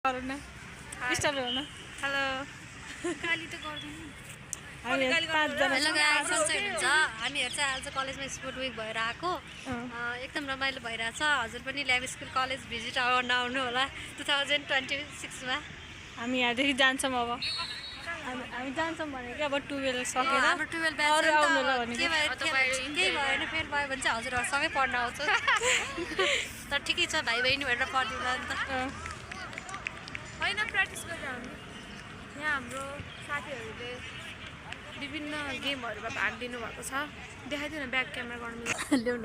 गरौँ न स्टार्ट गर्नु हेलो गाली त गर्दैन हामी पाँचजना हेलो गाइस सन्चै हुनुहुन्छ हामीहरु चाहिँ आज कलेजमा स्पोर्ट विक भएर आएको एकदम रमाइलो भइराछ हजुर पनि ल्याब स्कुल कलेज भिजिट आउनु होला 2026 मा हामी यहाँदेखि जान्छौँ अब हामी जान्छौँ भनेको अब 12 सकेर हाम्रो 12 ब्याच अरु आउनु होला भनेको केही भएन फेल भयो भने चाहिँ हजुरहरुसँगै पढ्न आउँछु तर ठिकै छ भाइ बहिनी भनेर पढ्दिला नि त हैन प्र्याक्टिस गरेर हामी यहाँ हाम्रो साथीहरुले विभिन्न गेमहरुमा भाग लिनु भएको छ देखाइदिनु ब्याक क्यामेरा गर्नु ल्याउन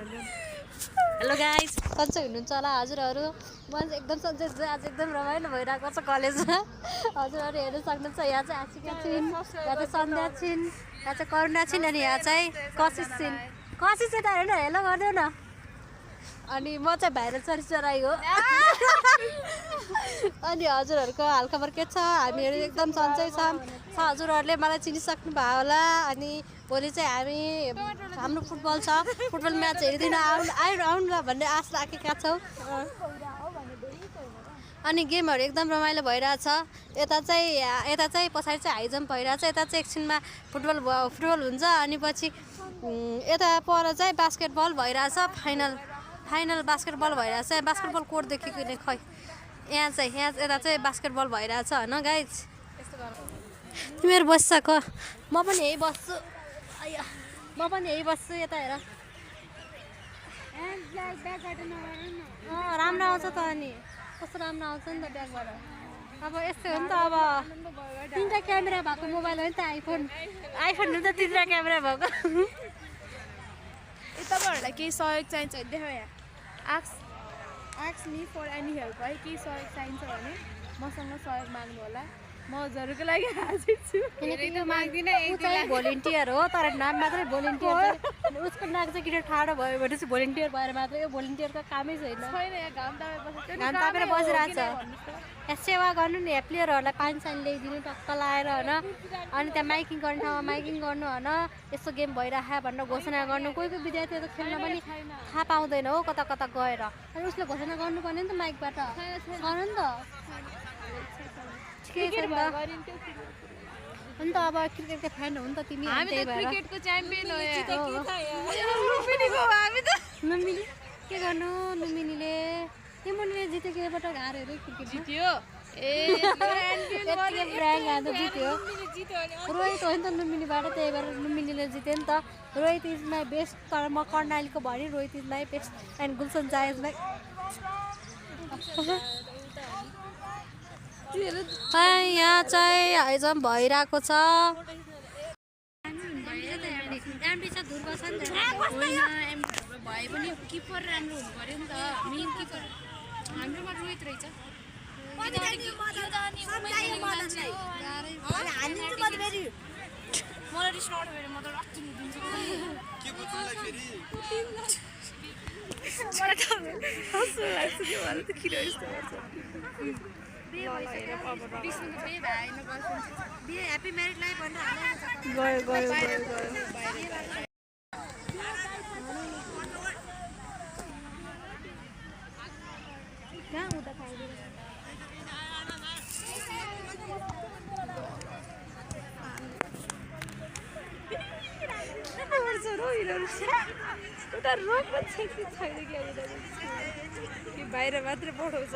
हेलो गाइस सन्चै हुनुहुन्छ होला हजुरहरु म एकदम सन्चै छु आज एकदम रमाइलो भइरहेको छ कलेजमा हजुरहरु हेर्न सक्नुहुन्छ यहाँ चाहिँ आशिका छिन् यहाँ चाहिँ सन्ध्या छिन् यहाँ चाहिँ करुणा छिन् अनि यहाँ चाहिँ कशिश छिन् कशिश चाहिँ त हेर्न हेलो गर्दिउ न अनि म चाहिँ भाइरल चराई हो अनि हजुरहरुको हालखबर के छ हामीहरु एकदम सन्चै छौं हजुरहरुले मलाई चिनिसक्नु भयो होला अनि भोलि चाहिँ हामी हाम्रो फुटबल छ फुटबल म्याच हेरिदिन आउनु भन्ने आश राखेका छौं अनि गेमहरु एकदम रमाइलो भइराछ यता चाहिँ पछाडी चाहिँ हाई जम्प भइराछ यता चाहिँ एकछिनमा फुटबल हुन्छ अनि पछि यता पर चाहिँ बास्केटबल भइराछ फाइनल बास्केटबल भइराछ बास्केटबल कोर्ट देखेको नि खै यहाँ यता चाहिँ बास्केटबल भइराछ हैन गाइस तिमीहरु बस्छक म पनि यही बस्छु यता हेर राम्रो आउँछ त अनि कस्तो राम्रो आउँछ नि त ब्यागबाट अब यस्तै हो नि त अब तीनटा क्यामेरा भएको मोबाइल हो नि त आइफोन हो त तीनटा क्यामेरा भएको तपाईहरुलाई केही सहयोग चाहिन्छ भने देखाउ यहाँ ask me for any help है केही सहयोग चाहिन्छ भने मसँग सहयोग माग्नु होला म हजुरहरुको लागि हाजिर छु किनकि माग्दिन एक भोलिन्टियर हो तर नाम मात्रै भोलिन्टियर अनि उसको नाक चाहिँ किन ठाडो भयो भने चाहिँ भोलिन्टियर भएर मात्रै यो भोलिन्टियरको कामै छैन घाम तापेर बसिरहेछ यहाँ सेवा गर्नु नि यहाँ प्लेयरहरूलाई पानी सानी ल्याइदिनु टक्क लाएर होइन अनि त्यहाँ माइकिङ गर्ने ठाउँमा माइकिङ गर्नु होइन यस्तो गेम भइरहेको भनेर घोषणा गर्नु कोही विद्यार्थीहरू खेल्न पनि थाहा पाउँदैन हो कता कता गएर अनि उसले घोषणा गर्नुपर्ने नि त माइकबाट छैन नि त अनि त अब क्रिकेटको फ्यान हो नि त तिमी क्रिकेटको च्याम्पियन हो लुम्बिनी के गर्नु लुम्बिनीले जितेको एउटा हारेर क्रिकेट जित्यो जित्यो रोहित हो नि त लुम्बिनीबाट त्यही भएर लुम्बिनीले जित्यो नि त रोहित इज माई बेस्ट तर म कर्णालीको भने Rohit is my best and Gulshan जायजलाई यहाँ चाहिँ हाइजम भइरहेको छ भए पनि किपर राम्रो हुनु पर्यो नि त मेन किपर हाम्रोमा रोहित रहेछ मलाई रिसाउनु भयो म त रक्ति दिन्छु के बोल्नुलाई फेरि मलाई त हस्सु लाग्छ के भन्छ त किन यस्तो गर्छ ह्याप्पी म्यारिड लाइफ भनेर गयो बाहिर मात्र पठाउँछ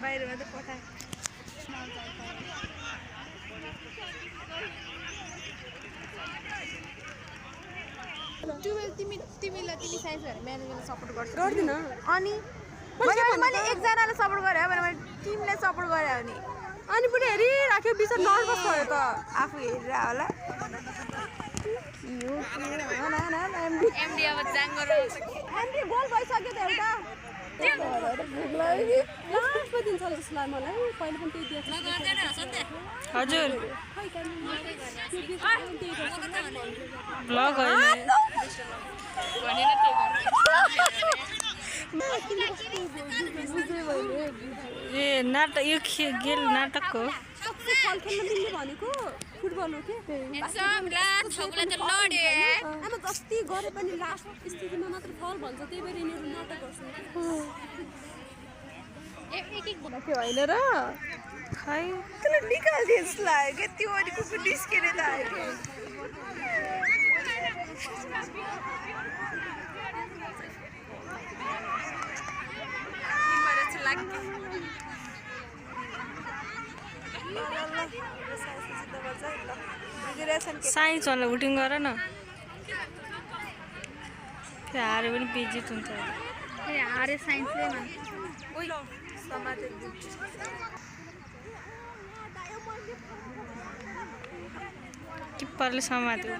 बाहिर मात्र पठाए तिमीलाई तिमी साइन्स भनेर म्यानेजमेन्टलाई सपोर्ट गर्दिन अनि मैले एकजनालाई सपोर्ट गरेँ भने मैले टिमलाई सपोर्ट गरेँ भने अनि पनि हेरिराख्यो बिचमा नर्भस भयो त आफू हेरेर होला एमडी अब जाङ गरेर एमडी गोल भइसक्यो त एउटा लास्टको दिन छ जस्तो लाग्यो मलाई पहिले पनि त्यही दिएको हजुर ब्लग होइन ए नाटक यो गेल नाटक हो फुटबल हो के जति गरे पनि लास्ट स्थितिमा मात्र फल भन्छ त्यही भएर यिनीहरू नाटक गर्छ होइन र खै त्यसले निकाल्दिए जस्तो लाग्यो क्या त्यो अनि कुकुर निस्केर त आयो साइन्स वाला हुटिङ गर न फेरि हारे पनि बेजित हुन्छ हारे साइन्सले किप्परले समात्यो